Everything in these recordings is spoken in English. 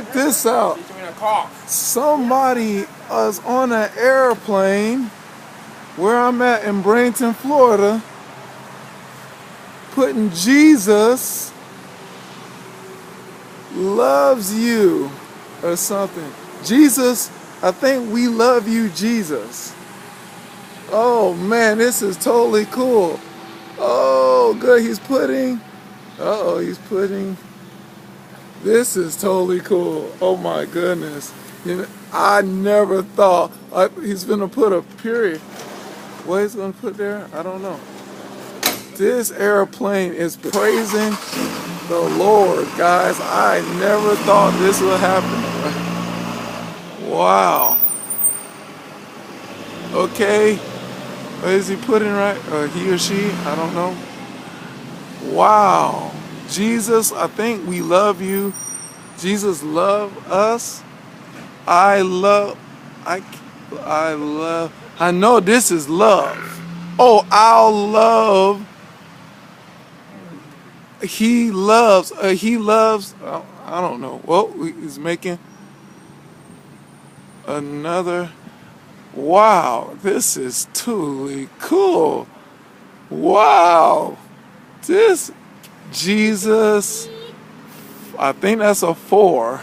check this out. Somebody is on an airplane where I'm at in Bradenton, Florida, putting Jesus loves you or something. Jesus, I think we love you, Jesus. Oh man, this is totally cool. Oh, good. He's putting. He's putting. This is totally cool. Oh my goodness. You know, I never thought he's gonna put a period. What he's gonna put there? I don't know. This airplane is praising the Lord, guys. I never thought this would happen. Wow. Okay. What is he putting right? Or he or she? I don't know. Wow. Jesus, I think we love you. Jesus love us. I love. I know this is love. Oh, I'll love. He loves. He loves. I don't know. Well, he's making another. Wow, this is totally cool. Wow, this Jesus. I think that's a 4.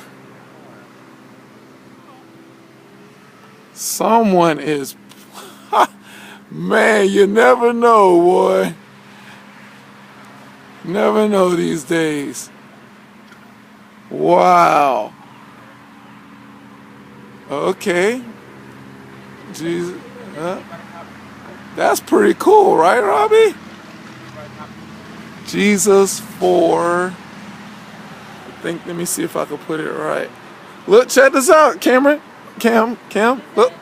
Someone is. Man, you never know, boy. Never know these days. Wow. Okay. Jesus. That's pretty cool, right, Robbie? Jesus 4. Let me see if I can put it right. Look, check this out, Cameron. Cam, look.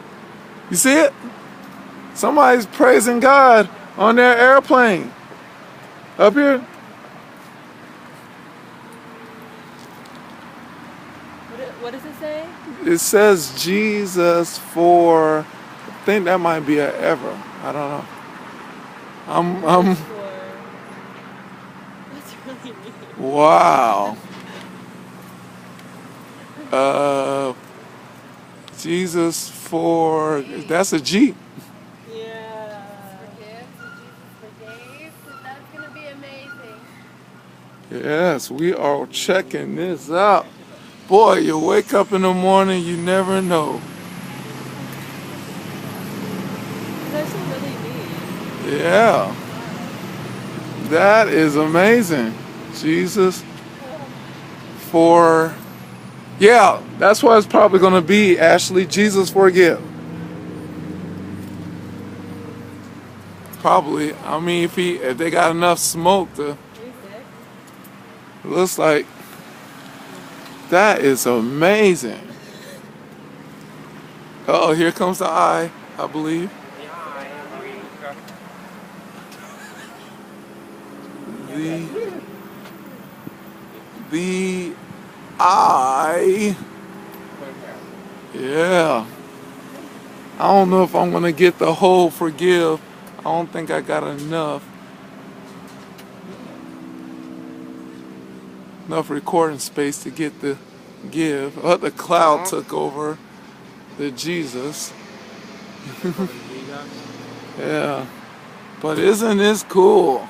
You see it? Somebody's praising God on their airplane. Up here. What does it say? It says Jesus for. I think that might be a ever. I don't know. What's really mean? Wow. Jesus for. That's a G. Yeah. Forgive, so Jesus forgave. That's gonna be amazing. Yes, we are checking this out. Boy, you wake up in the morning, you never know. That's really neat. Yeah. That is amazing. Jesus for. Yeah, that's what it's probably going to be, Ashley. Jesus forgive. Probably. I mean, if they got enough smoke to. It looks like. That is amazing. Oh, here comes the eye, I believe. The eye. Yeah. I don't know if I'm gonna get the whole forgive. I don't think I got enough recording space to get the give. Oh, the cloud took over the Jesus. Yeah. But isn't this cool?